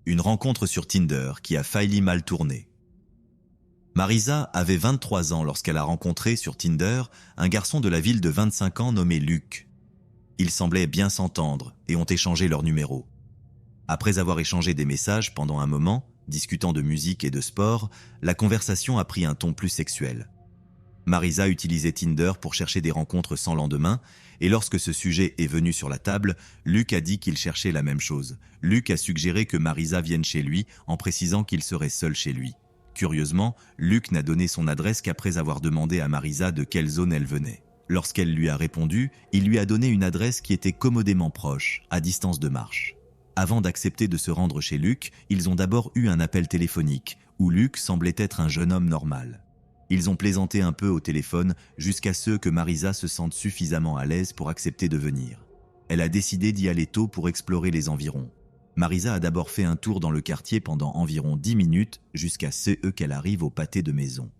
Une rencontre sur Tinder qui a failli mal tourner. Marisa avait 23 ans lorsqu'elle a rencontré sur Tinder un garçon de la ville de 25 ans nommé Luc. Ils semblaient bien s'entendre et ont échangé leurs numéros. Après avoir échangé des messages pendant un moment, discutant de musique et de sport, la conversation a pris un ton plus sexuel. Marisa utilisait Tinder pour chercher des rencontres sans lendemain, et lorsque ce sujet est venu sur la table, Luc a dit qu'il cherchait la même chose. Luc a suggéré que Marisa vienne chez lui en précisant qu'il serait seul chez lui. Curieusement, Luc n'a donné son adresse qu'après avoir demandé à Marisa de quelle zone elle venait. Lorsqu'elle lui a répondu, il lui a donné une adresse qui était commodément proche, à distance de marche. Avant d'accepter de se rendre chez Luc, ils ont d'abord eu un appel téléphonique, où Luc semblait être un jeune homme normal. Ils ont plaisanté un peu au téléphone jusqu'à ce que Marisa se sente suffisamment à l'aise pour accepter de venir. Elle a décidé d'y aller tôt pour explorer les environs. Marisa a d'abord fait un tour dans le quartier pendant environ 10 minutes jusqu'à ce qu'elle arrive au pâté de maisons.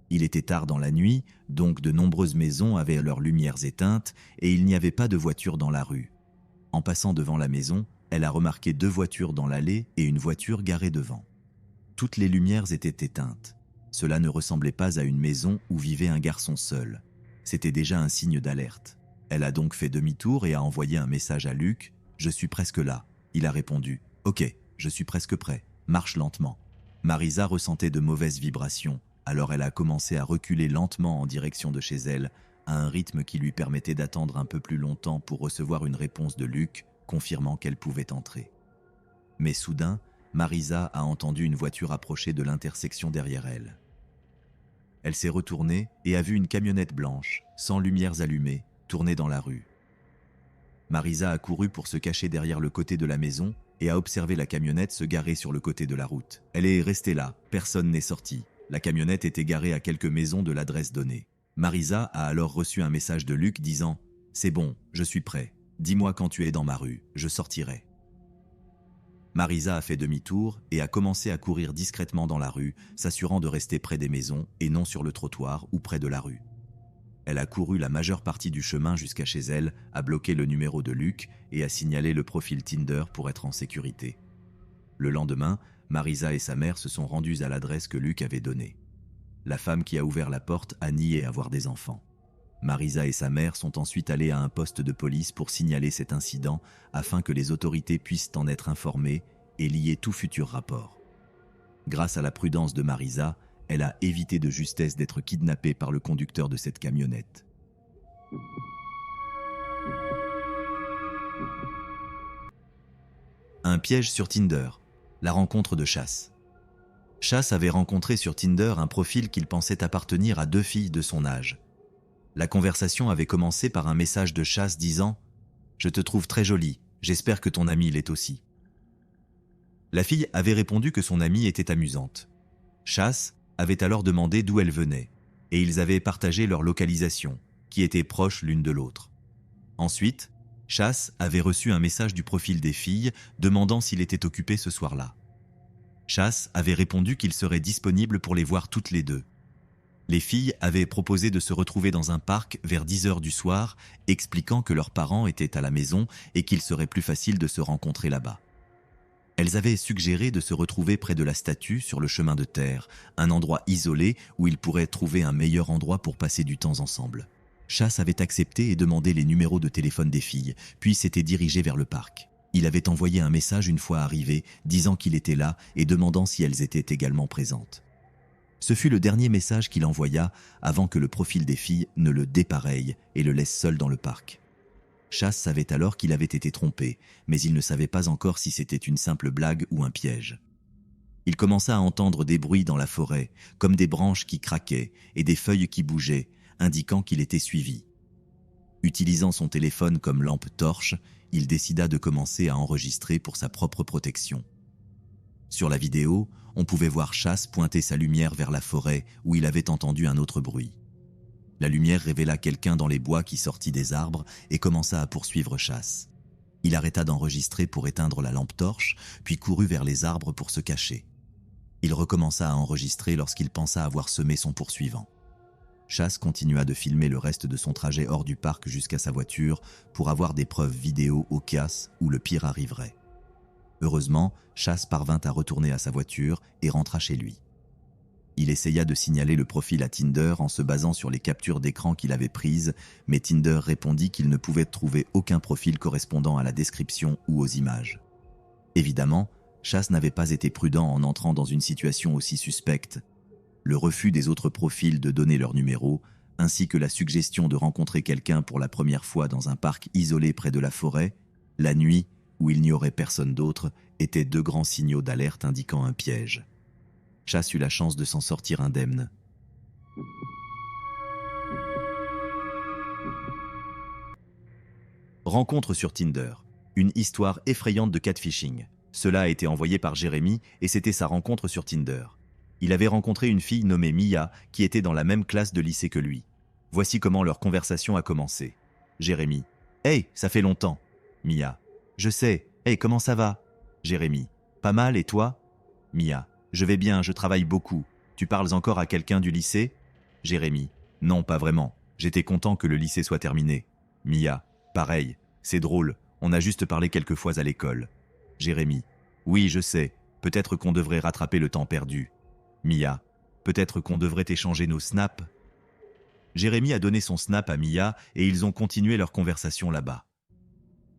Il était tard dans la nuit, donc de nombreuses maisons avaient leurs lumières éteintes et il n'y avait pas de voiture dans la rue. En passant devant la maison, elle a remarqué 2 voitures dans l'allée et une voiture garée devant. Toutes les lumières étaient éteintes. Cela ne ressemblait pas à une maison où vivait un garçon seul. C'était déjà un signe d'alerte. Elle a donc fait demi-tour et a envoyé un message à Luc. « Je suis presque là ». Il a répondu « Ok, je suis presque prêt, marche lentement ». Marisa ressentait de mauvaises vibrations, alors elle a commencé à reculer lentement en direction de chez elle, à un rythme qui lui permettait d'attendre un peu plus longtemps pour recevoir une réponse de Luc, confirmant qu'elle pouvait entrer. Mais soudain, Marisa a entendu une voiture approcher de l'intersection derrière elle. Elle s'est retournée et a vu une camionnette blanche, sans lumières allumées, tourner dans la rue. Marisa a couru pour se cacher derrière le côté de la maison et a observé la camionnette se garer sur le côté de la route. Elle est restée là, personne n'est sorti. La camionnette était garée à quelques maisons de l'adresse donnée. Marisa a alors reçu un message de Luc disant « C'est bon, je suis prêt. Dis-moi quand tu es dans ma rue, je sortirai. » Marisa a fait demi-tour et a commencé à courir discrètement dans la rue, s'assurant de rester près des maisons et non sur le trottoir ou près de la rue. Elle a couru la majeure partie du chemin jusqu'à chez elle, a bloqué le numéro de Luc et a signalé le profil Tinder pour être en sécurité. Le lendemain, Marisa et sa mère se sont rendues à l'adresse que Luc avait donnée. La femme qui a ouvert la porte a nié avoir des enfants. Marisa et sa mère sont ensuite allées à un poste de police pour signaler cet incident afin que les autorités puissent en être informées et lier tout futur rapport. Grâce à la prudence de Marisa, elle a évité de justesse d'être kidnappée par le conducteur de cette camionnette. Un piège sur Tinder, la rencontre de Chas. Chas avait rencontré sur Tinder un profil qu'il pensait appartenir à 2 filles de son âge. La conversation avait commencé par un message de Chas disant « Je te trouve très jolie, j'espère que ton amie l'est aussi ». La fille avait répondu que son amie était amusante. Chas avait alors demandé d'où elle venait, et ils avaient partagé leur localisation, qui était proche l'une de l'autre. Ensuite, Chas avait reçu un message du profil des filles demandant s'il était occupé ce soir-là. Chas avait répondu qu'il serait disponible pour les voir toutes les 2. Les filles avaient proposé de se retrouver dans un parc vers 10h du soir, expliquant que leurs parents étaient à la maison et qu'il serait plus facile de se rencontrer là-bas. Elles avaient suggéré de se retrouver près de la statue sur le chemin de terre, un endroit isolé où ils pourraient trouver un meilleur endroit pour passer du temps ensemble. Chas avait accepté et demandé les numéros de téléphone des filles, puis s'était dirigé vers le parc. Il avait envoyé un message une fois arrivé, disant qu'il était là et demandant si elles étaient également présentes. Ce fut le dernier message qu'il envoya avant que le profil des filles ne le dépareille et le laisse seul dans le parc. Chas savait alors qu'il avait été trompé, mais il ne savait pas encore si c'était une simple blague ou un piège. Il commença à entendre des bruits dans la forêt, comme des branches qui craquaient et des feuilles qui bougeaient, indiquant qu'il était suivi. Utilisant son téléphone comme lampe torche, il décida de commencer à enregistrer pour sa propre protection. Sur la vidéo, on pouvait voir Chas pointer sa lumière vers la forêt où il avait entendu un autre bruit. La lumière révéla quelqu'un dans les bois qui sortit des arbres et commença à poursuivre Chas. Il arrêta d'enregistrer pour éteindre la lampe torche, puis courut vers les arbres pour se cacher. Il recommença à enregistrer lorsqu'il pensa avoir semé son poursuivant. Chas continua de filmer le reste de son trajet hors du parc jusqu'à sa voiture pour avoir des preuves vidéo au cas où le pire arriverait. Heureusement, Chas parvint à retourner à sa voiture et rentra chez lui. Il essaya de signaler le profil à Tinder en se basant sur les captures d'écran qu'il avait prises, mais Tinder répondit qu'il ne pouvait trouver aucun profil correspondant à la description ou aux images. Évidemment, Chas n'avait pas été prudent en entrant dans une situation aussi suspecte. Le refus des autres profils de donner leur numéro, ainsi que la suggestion de rencontrer quelqu'un pour la première fois dans un parc isolé près de la forêt, la nuit, où il n'y aurait personne d'autre, étaient deux grands signaux d'alerte indiquant un piège. Chas eut la chance de s'en sortir indemne. Rencontre sur Tinder. Une histoire effrayante de catfishing. Cela a été envoyé par Jérémy et c'était sa rencontre sur Tinder. Il avait rencontré une fille nommée Mia qui était dans la même classe de lycée que lui. Voici comment leur conversation a commencé. Jérémy. Hey, ça fait longtemps. Mia. Je sais. Hey, comment ça va? Jérémy. Pas mal, et toi? Mia. Je vais bien, je travaille beaucoup. Tu parles encore à quelqu'un du lycée? Jérémy. Non, pas vraiment. J'étais content que le lycée soit terminé. Mia. Pareil. C'est drôle. On a juste parlé quelques fois à l'école. Jérémy. Oui, je sais. Peut-être qu'on devrait rattraper le temps perdu. Mia. Peut-être qu'on devrait échanger nos snaps. Jérémy a donné son snap à Mia et ils ont continué leur conversation là-bas.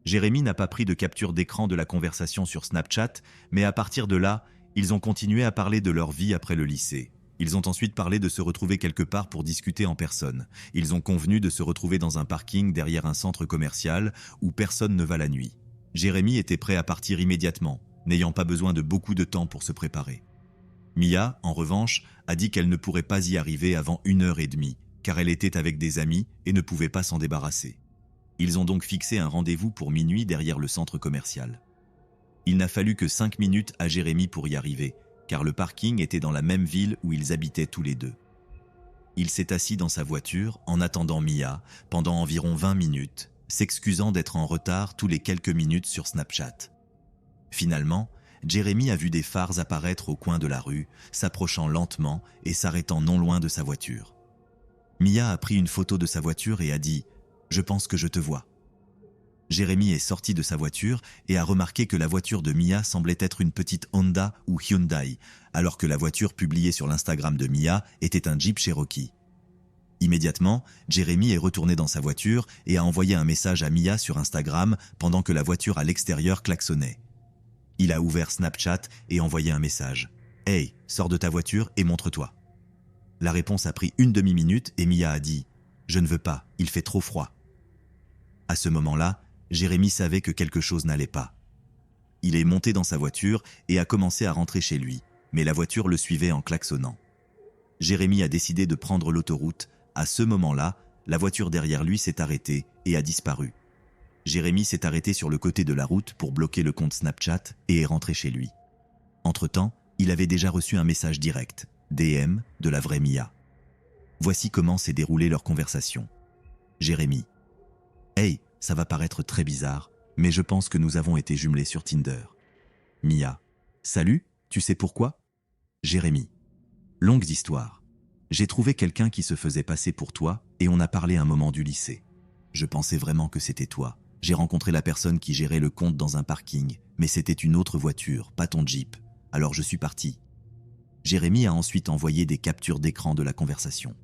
Jérémy n'a pas pris de capture d'écran de la conversation sur Snapchat, mais à partir de là, ils ont continué à parler de leur vie après le lycée. Ils ont ensuite parlé de se retrouver quelque part pour discuter en personne. Ils ont convenu de se retrouver dans un parking derrière un centre commercial où personne ne va la nuit. Jérémy était prêt à partir immédiatement, n'ayant pas besoin de beaucoup de temps pour se préparer. Mia, en revanche, a dit qu'elle ne pourrait pas y arriver avant 1h30, car elle était avec des amis et ne pouvait pas s'en débarrasser. Ils ont donc fixé un rendez-vous pour minuit derrière le centre commercial. Il n'a fallu que 5 minutes à Jérémy pour y arriver, car le parking était dans la même ville où ils habitaient tous les deux. Il s'est assis dans sa voiture en attendant Mia pendant environ 20 minutes, s'excusant d'être en retard tous les quelques minutes sur Snapchat. Finalement, Jérémy a vu des phares apparaître au coin de la rue, s'approchant lentement et s'arrêtant non loin de sa voiture. Mia a pris une photo de sa voiture et a dit « Je pense que je te vois ». Jérémy est sorti de sa voiture et a remarqué que la voiture de Mia semblait être une petite Honda ou Hyundai, alors que la voiture publiée sur l'Instagram de Mia était un Jeep Cherokee. Immédiatement, Jérémy est retourné dans sa voiture et a envoyé un message à Mia sur Instagram pendant que la voiture à l'extérieur klaxonnait. Il a ouvert Snapchat et envoyé un message. « Hey, sors de ta voiture et montre-toi ». La réponse a pris une demi-minute et Mia a dit « Je ne veux pas, il fait trop froid ». À ce moment-là, Jérémy savait que quelque chose n'allait pas. Il est monté dans sa voiture et a commencé à rentrer chez lui, mais la voiture le suivait en klaxonnant. Jérémy a décidé de prendre l'autoroute. À ce moment-là, la voiture derrière lui s'est arrêtée et a disparu. Jérémy s'est arrêté sur le côté de la route pour bloquer le compte Snapchat et est rentré chez lui. Entre-temps, il avait déjà reçu un message direct, DM, de la vraie Mia. Voici comment s'est déroulée leur conversation. Jérémy. Hey, ça va paraître très bizarre, mais je pense que nous avons été jumelés sur Tinder. Mia. Salut, tu sais pourquoi? Jérémy. Longue histoire. J'ai trouvé quelqu'un qui se faisait passer pour toi et on a parlé un moment du lycée. Je pensais vraiment que c'était toi. J'ai rencontré la personne qui gérait le compte dans un parking, mais c'était une autre voiture, pas ton Jeep. Alors je suis parti. Jérémy a ensuite envoyé des captures d'écran de la conversation.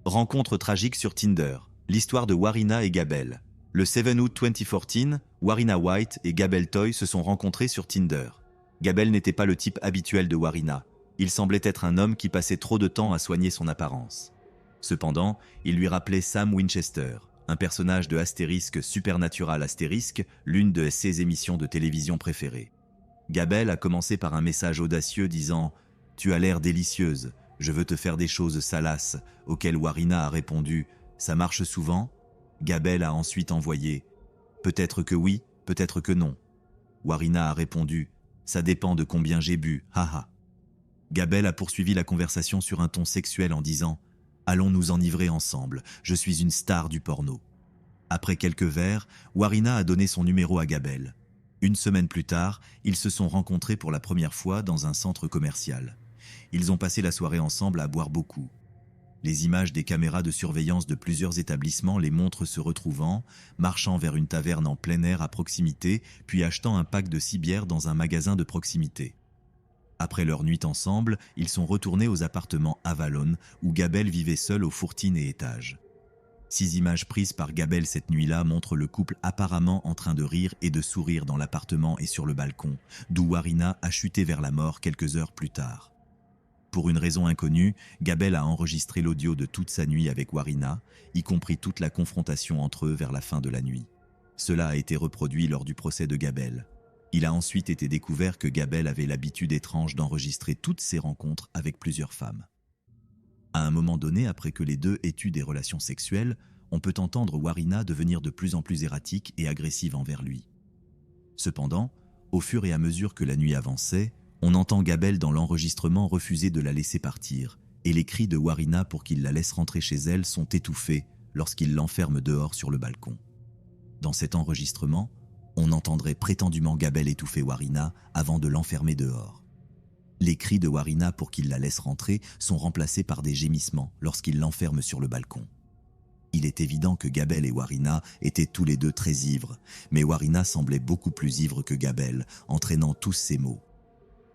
Rencontre tragique sur Tinder. L'histoire de Warina et Gabel. Le 7 août 2014, Warina White et Gabel Toy se sont rencontrés sur Tinder. Gabel n'était pas le type habituel de Warina. Il semblait être un homme qui passait trop de temps à soigner son apparence. Cependant, il lui rappelait Sam Winchester, un personnage de Astérisque Supernatural Astérisque, l'une de ses émissions de télévision préférées. Gabel a commencé par un message audacieux disant « Tu as l'air délicieuse, je veux te faire des choses salaces », auquel Warina a répondu « Ça marche souvent ?» Gabel a ensuite envoyé « Peut-être que oui, peut-être que non ». Warina a répondu « Ça dépend de combien j'ai bu, haha ». Gabel a poursuivi la conversation sur un ton sexuel en disant « Allons nous enivrer ensemble, je suis une star du porno ». Après quelques verres, Warina a donné son numéro à Gabel. Une semaine plus tard, ils se sont rencontrés pour la première fois dans un centre commercial. Ils ont passé la soirée ensemble à boire beaucoup. Les images des caméras de surveillance de plusieurs établissements les montrent se retrouvant, marchant vers une taverne en plein air à proximité, puis achetant un pack de 6 bières dans un magasin de proximité. Après leur nuit ensemble, ils sont retournés aux appartements Avalon, où Gabel vivait seul aux Fourtines et étages. 6 images prises par Gabel cette nuit-là montrent le couple apparemment en train de rire et de sourire dans l'appartement et sur le balcon, d'où Warina a chuté vers la mort quelques heures plus tard. Pour une raison inconnue, Gabel a enregistré l'audio de toute sa nuit avec Warina, y compris toute la confrontation entre eux vers la fin de la nuit. Cela a été reproduit lors du procès de Gabel. Il a ensuite été découvert que Gabel avait l'habitude étrange d'enregistrer toutes ses rencontres avec plusieurs femmes. À un moment donné, après que les deux aient eu des relations sexuelles, on peut entendre Warina devenir de plus en plus erratique et agressive envers lui. Cependant, au fur et à mesure que la nuit avançait, on entend Gabel dans l'enregistrement refuser de la laisser partir, et les cris de Warina pour qu'il la laisse rentrer chez elle sont étouffés lorsqu'il l'enferme dehors sur le balcon. Dans cet enregistrement, on entendrait prétendument Gabel étouffer Warina avant de l'enfermer dehors. Les cris de Warina pour qu'il la laisse rentrer sont remplacés par des gémissements lorsqu'il l'enferme sur le balcon. Il est évident que Gabel et Warina étaient tous les deux très ivres, mais Warina semblait beaucoup plus ivre que Gabel, entraînant tous ces mots.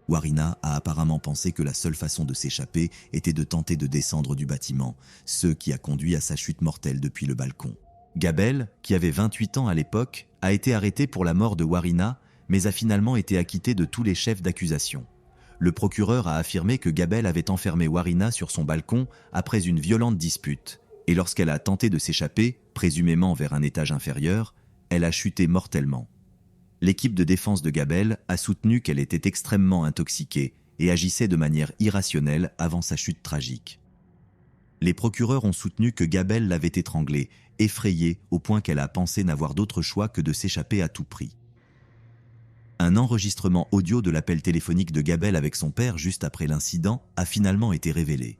Warina a apparemment pensé que la seule façon de s'échapper était de tenter de descendre du bâtiment, ce qui a conduit à sa chute mortelle depuis le balcon. Gabel, qui avait 28 ans à l'époque, a été arrêté pour la mort de Warina, mais a finalement été acquitté de tous les chefs d'accusation. Le procureur a affirmé que Gabel avait enfermé Warina sur son balcon après une violente dispute, et lorsqu'elle a tenté de s'échapper, présumément vers un étage inférieur, elle a chuté mortellement. L'équipe de défense de Gabel a soutenu qu'elle était extrêmement intoxiquée et agissait de manière irrationnelle avant sa chute tragique. Les procureurs ont soutenu que Gabel l'avait étranglée, effrayée au point qu'elle a pensé n'avoir d'autre choix que de s'échapper à tout prix. Un enregistrement audio de l'appel téléphonique de Gabel avec son père juste après l'incident a finalement été révélé.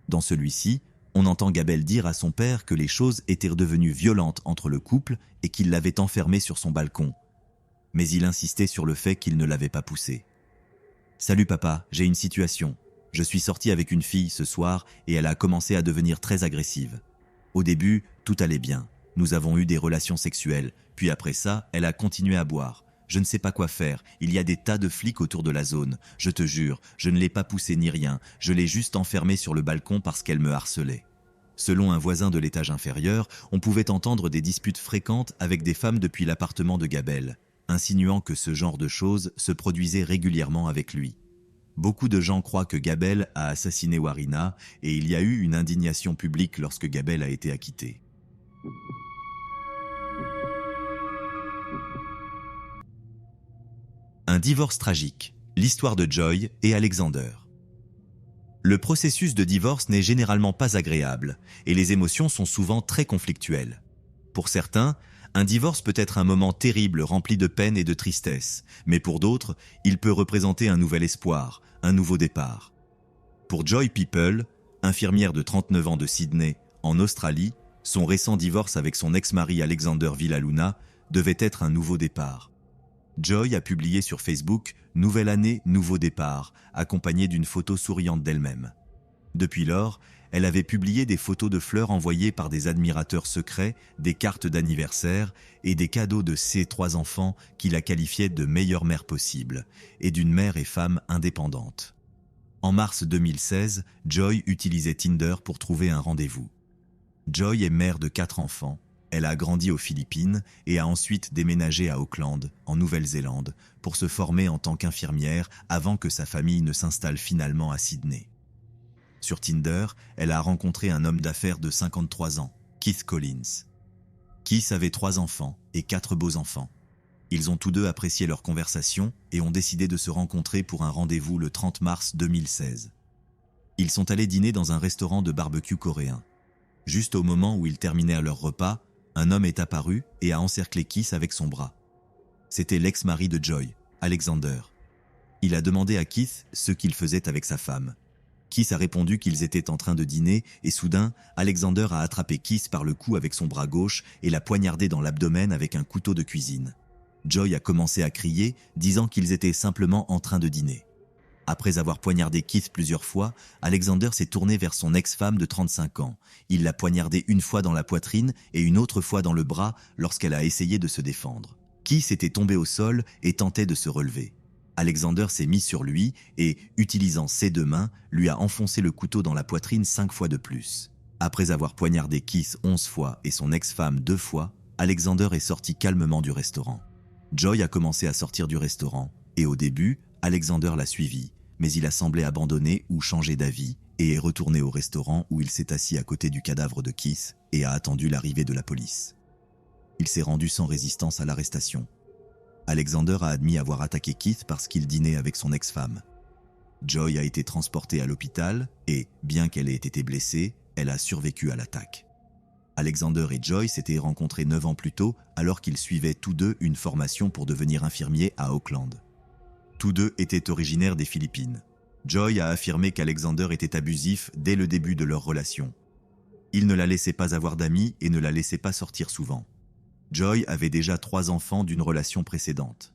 Dans celui-ci, on entend Gabel dire à son père que les choses étaient redevenues violentes entre le couple et qu'il l'avait enfermé sur son balcon. Mais il insistait sur le fait qu'il ne l'avait pas poussé. « Salut papa, j'ai une situation. Je suis sorti avec une fille ce soir et elle a commencé à devenir très agressive. Au début, tout allait bien. Nous avons eu des relations sexuelles, puis après ça, elle a continué à boire. Je ne sais pas quoi faire, il y a des tas de flics autour de la zone. Je te jure, je ne l'ai pas poussée ni rien, je l'ai juste enfermée sur le balcon parce qu'elle me harcelait. » Selon un voisin de l'étage inférieur, on pouvait entendre des disputes fréquentes avec des femmes depuis l'appartement de Gabel, insinuant que ce genre de choses se produisait régulièrement avec lui. Beaucoup de gens croient que Gabel a assassiné Warina et il y a eu une indignation publique lorsque Gabel a été acquitté. Un divorce tragique, l'histoire de Joy et Alexander. Le processus de divorce n'est généralement pas agréable et les émotions sont souvent très conflictuelles. Pour certains, un divorce peut être un moment terrible rempli de peine et de tristesse, mais pour d'autres, il peut représenter un nouvel espoir, un nouveau départ. Pour Joy People, infirmière de 39 ans de Sydney, en Australie, son récent divorce avec son ex-mari Alexander Villaluna devait être un nouveau départ. Joy a publié sur Facebook « Nouvelle année, nouveau départ », accompagnée d'une photo souriante d'elle-même. Depuis lors, elle avait publié des photos de fleurs envoyées par des admirateurs secrets, des cartes d'anniversaire et des cadeaux de ses 3 enfants qui la qualifiaient de meilleure mère possible et d'une mère et femme indépendante. En mars 2016, Joy utilisait Tinder pour trouver un rendez-vous. Joy est mère de 4 enfants. Elle a grandi aux Philippines et a ensuite déménagé à Auckland, en Nouvelle-Zélande, pour se former en tant qu'infirmière avant que sa famille ne s'installe finalement à Sydney. Sur Tinder, elle a rencontré un homme d'affaires de 53 ans, Keith Collins. Keith avait 3 enfants et 4 beaux-enfants. Ils ont tous deux apprécié leur conversation et ont décidé de se rencontrer pour un rendez-vous le 30 mars 2016. Ils sont allés dîner dans un restaurant de barbecue coréen. Juste au moment où ils terminaient leur repas, un homme est apparu et a encerclé Keith avec son bras. C'était l'ex-mari de Joy, Alexander. Il a demandé à Keith ce qu'il faisait avec sa femme. Keith a répondu qu'ils étaient en train de dîner et soudain, Alexander a attrapé Keith par le cou avec son bras gauche et l'a poignardé dans l'abdomen avec un couteau de cuisine. Joy a commencé à crier, disant qu'ils étaient simplement en train de dîner. Après avoir poignardé Keith plusieurs fois, Alexander s'est tourné vers son ex-femme de 35 ans. Il l'a poignardée une fois dans la poitrine et une autre fois dans le bras lorsqu'elle a essayé de se défendre. Keith était tombé au sol et tentait de se relever. Alexander s'est mis sur lui et, utilisant ses deux mains, lui a enfoncé le couteau dans la poitrine 5 fois de plus. Après avoir poignardé Keith 11 fois et son ex-femme 2 fois, Alexander est sorti calmement du restaurant. Joy a commencé à sortir du restaurant et au début, Alexander l'a suivi, mais il a semblé abandonner ou changer d'avis et est retourné au restaurant où il s'est assis à côté du cadavre de Keith et a attendu l'arrivée de la police. Il s'est rendu sans résistance à l'arrestation. Alexander a admis avoir attaqué Keith parce qu'il dînait avec son ex-femme. Joy a été transportée à l'hôpital et, bien qu'elle ait été blessée, elle a survécu à l'attaque. Alexander et Joy s'étaient rencontrés 9 ans plus tôt alors qu'ils suivaient tous deux une formation pour devenir infirmiers à Auckland. Tous deux étaient originaires des Philippines. Joy a affirmé qu'Alexander était abusif dès le début de leur relation. Il ne la laissait pas avoir d'amis et ne la laissait pas sortir souvent. Joy avait déjà 3 enfants d'une relation précédente.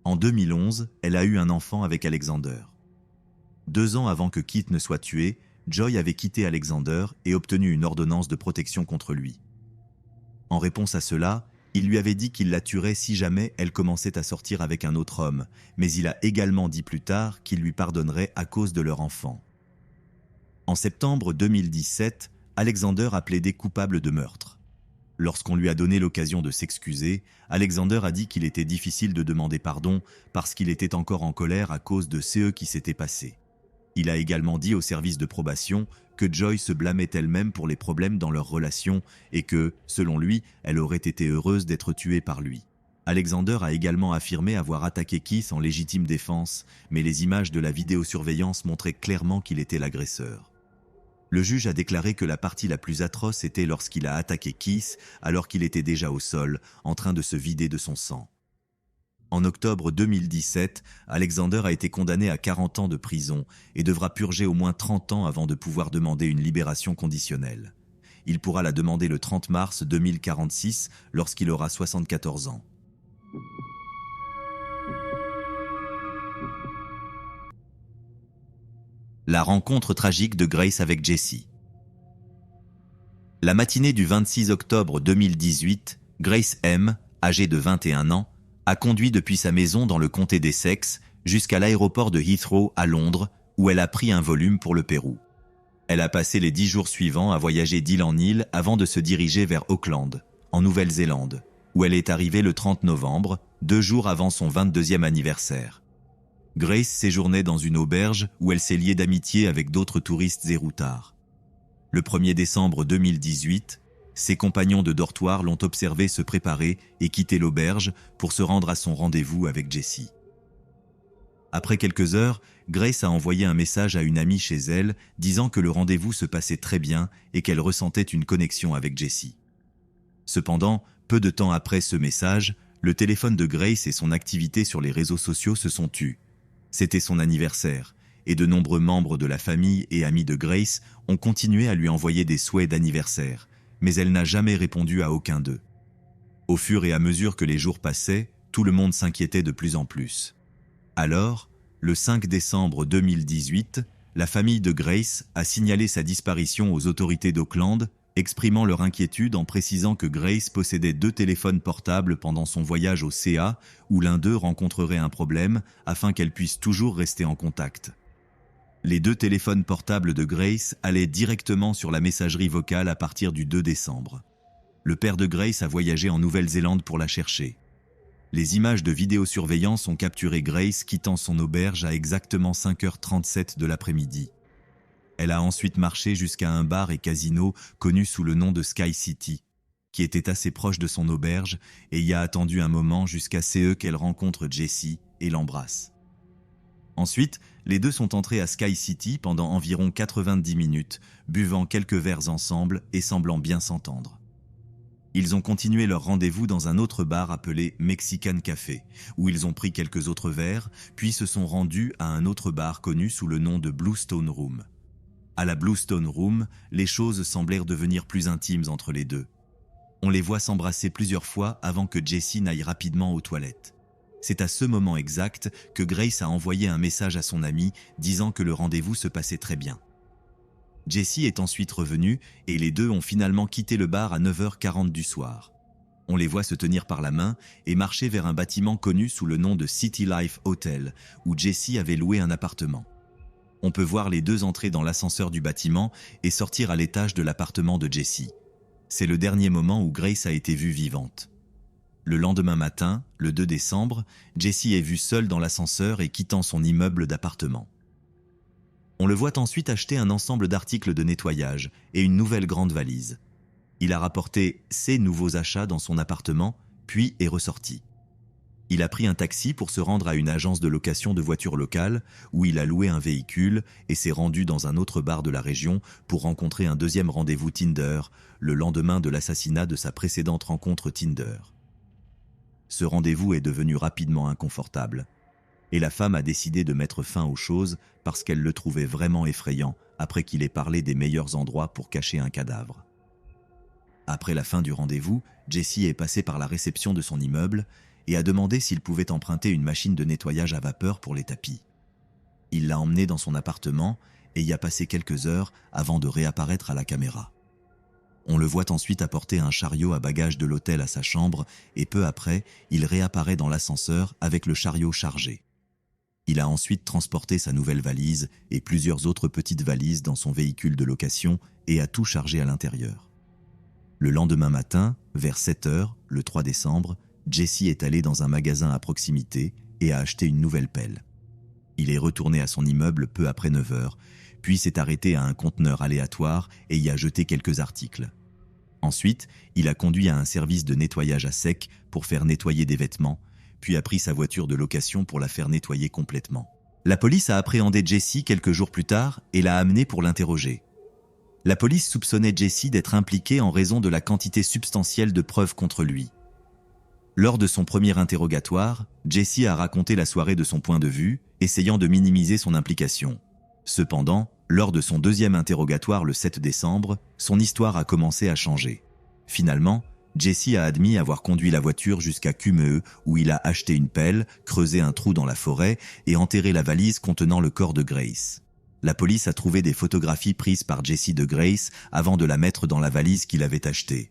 En 2011, elle a eu un enfant avec Alexander. 2 ans avant que Keith ne soit tué, Joy avait quitté Alexander et obtenu une ordonnance de protection contre lui. En réponse à cela, il lui avait dit qu'il la tuerait si jamais elle commençait à sortir avec un autre homme, mais il a également dit plus tard qu'il lui pardonnerait à cause de leur enfant. En septembre 2017, Alexander a plaidé coupable de meurtre. Lorsqu'on lui a donné l'occasion de s'excuser, Alexander a dit qu'il était difficile de demander pardon parce qu'il était encore en colère à cause de ce qui s'était passé. Il a également dit au service de probation que Joy se blâmait elle-même pour les problèmes dans leur relation et que, selon lui, elle aurait été heureuse d'être tuée par lui. Alexander a également affirmé avoir attaqué Keith en légitime défense, mais les images de la vidéosurveillance montraient clairement qu'il était l'agresseur. Le juge a déclaré que la partie la plus atroce était lorsqu'il a attaqué Keith alors qu'il était déjà au sol, en train de se vider de son sang. En octobre 2017, Alexander a été condamné à 40 ans de prison et devra purger au moins 30 ans avant de pouvoir demander une libération conditionnelle. Il pourra la demander le 30 mars 2046 lorsqu'il aura 74 ans. La rencontre tragique de Grace avec Jesse. La matinée du 26 octobre 2018, Grace M., âgée de 21 ans, a conduit depuis sa maison dans le comté d'Essex jusqu'à l'aéroport de Heathrow à Londres, où elle a pris un volume pour le Pérou. Elle a passé les 10 jours suivants à voyager d'île en île avant de se diriger vers Auckland, en Nouvelle-Zélande, où elle est arrivée le 30 novembre, 2 jours avant son 22e anniversaire. Grace séjournait dans une auberge où elle s'est liée d'amitié avec d'autres touristes et routards. Le 1er décembre 2018, ses compagnons de dortoir l'ont observé se préparer et quitter l'auberge pour se rendre à son rendez-vous avec Jesse. Après quelques heures, Grace a envoyé un message à une amie chez elle disant que le rendez-vous se passait très bien et qu'elle ressentait une connexion avec Jesse. Cependant, peu de temps après ce message, le téléphone de Grace et son activité sur les réseaux sociaux se sont tus. C'était son anniversaire, et de nombreux membres de la famille et amis de Grace ont continué à lui envoyer des souhaits d'anniversaire, mais elle n'a jamais répondu à aucun d'eux. Au fur et à mesure que les jours passaient, tout le monde s'inquiétait de plus en plus. Alors, le 5 décembre 2018, la famille de Grace a signalé sa disparition aux autorités d'Auckland, exprimant leur inquiétude en précisant que Grace possédait 2 téléphones portables pendant son voyage au CA, où l'un d'eux rencontrerait un problème afin qu'elle puisse toujours rester en contact. Les 2 téléphones portables de Grace allaient directement sur la messagerie vocale à partir du 2 décembre. Le père de Grace a voyagé en Nouvelle-Zélande pour la chercher. Les images de vidéosurveillance ont capturé Grace quittant son auberge à exactement 5h37 de l'après-midi. Elle a ensuite marché jusqu'à un bar et casino connu sous le nom de Sky City, qui était assez proche de son auberge et y a attendu un moment jusqu'à ce qu'elle rencontre Jesse et l'embrasse. Ensuite, les deux sont entrés à Sky City pendant environ 90 minutes, buvant quelques verres ensemble et semblant bien s'entendre. Ils ont continué leur rendez-vous dans un autre bar appelé Mexican Café, où ils ont pris quelques autres verres, puis se sont rendus à un autre bar connu sous le nom de Bluestone Room. À la Bluestone Room, les choses semblèrent devenir plus intimes entre les deux. On les voit s'embrasser plusieurs fois avant que Jessie n'aille rapidement aux toilettes. C'est à ce moment exact que Grace a envoyé un message à son ami disant que le rendez-vous se passait très bien. Jessie est ensuite revenue et les deux ont finalement quitté le bar à 9h40 du soir. On les voit se tenir par la main et marcher vers un bâtiment connu sous le nom de City Life Hotel, où Jessie avait loué un appartement. On peut voir les deux entrer dans l'ascenseur du bâtiment et sortir à l'étage de l'appartement de Jessie. C'est le dernier moment où Grace a été vue vivante. Le lendemain matin, le 2 décembre, Jessie est vue seule dans l'ascenseur et quittant son immeuble d'appartement. On le voit ensuite acheter un ensemble d'articles de nettoyage et une nouvelle grande valise. Il a rapporté ses nouveaux achats dans son appartement, puis est ressorti. Il a pris un taxi pour se rendre à une agence de location de voitures locales où il a loué un véhicule et s'est rendu dans un autre bar de la région pour rencontrer un deuxième rendez-vous Tinder le lendemain de l'assassinat de sa précédente rencontre Tinder. Ce rendez-vous est devenu rapidement inconfortable et la femme a décidé de mettre fin aux choses parce qu'elle le trouvait vraiment effrayant après qu'il ait parlé des meilleurs endroits pour cacher un cadavre. Après la fin du rendez-vous, Jessie est passée par la réception de son immeuble et a demandé s'il pouvait emprunter une machine de nettoyage à vapeur pour les tapis. Il l'a emmenée dans son appartement et y a passé quelques heures avant de réapparaître à la caméra. On le voit ensuite apporter un chariot à bagages de l'hôtel à sa chambre et peu après, il réapparaît dans l'ascenseur avec le chariot chargé. Il a ensuite transporté sa nouvelle valise et plusieurs autres petites valises dans son véhicule de location et a tout chargé à l'intérieur. Le lendemain matin, vers 7h, le 3 décembre, Jessie est allé dans un magasin à proximité et a acheté une nouvelle pelle. Il est retourné à son immeuble peu après 9h, puis s'est arrêté à un conteneur aléatoire et y a jeté quelques articles. Ensuite, il a conduit à un service de nettoyage à sec pour faire nettoyer des vêtements, puis a pris sa voiture de location pour la faire nettoyer complètement. La police a appréhendé Jessie quelques jours plus tard et l'a amené pour l'interroger. La police soupçonnait Jessie d'être impliquée en raison de la quantité substantielle de preuves contre lui. Lors de son premier interrogatoire, Jessie a raconté la soirée de son point de vue, essayant de minimiser son implication. Cependant, lors de son deuxième interrogatoire le 7 décembre, son histoire a commencé à changer. Finalement, Jessie a admis avoir conduit la voiture jusqu'à Cumeux où il a acheté une pelle, creusé un trou dans la forêt et enterré la valise contenant le corps de Grace. La police a trouvé des photographies prises par Jessie de Grace avant de la mettre dans la valise qu'il avait achetée.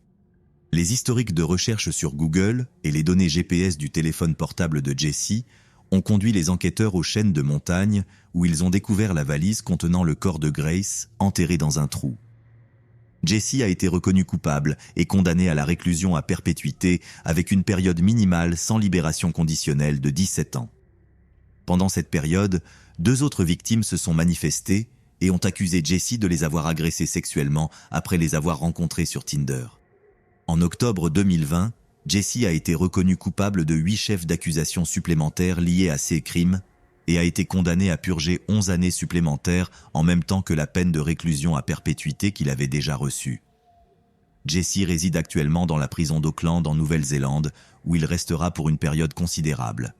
Les historiques de recherche sur Google et les données GPS du téléphone portable de Jessie ont conduit les enquêteurs aux chaînes de montagnes où ils ont découvert la valise contenant le corps de Grace enterré dans un trou. Jessie a été reconnu coupable et condamné à la réclusion à perpétuité avec une période minimale sans libération conditionnelle de 17 ans. Pendant cette période, 2 autres victimes se sont manifestées et ont accusé Jessie de les avoir agressées sexuellement après les avoir rencontrées sur Tinder. En octobre 2020, Jessie a été reconnue coupable de 8 chefs d'accusation supplémentaires liés à ces crimes et a été condamnée à purger 11 années supplémentaires en même temps que la peine de réclusion à perpétuité qu'il avait déjà reçue. Jessie réside actuellement dans la prison d'Auckland en Nouvelle-Zélande où il restera pour une période considérable.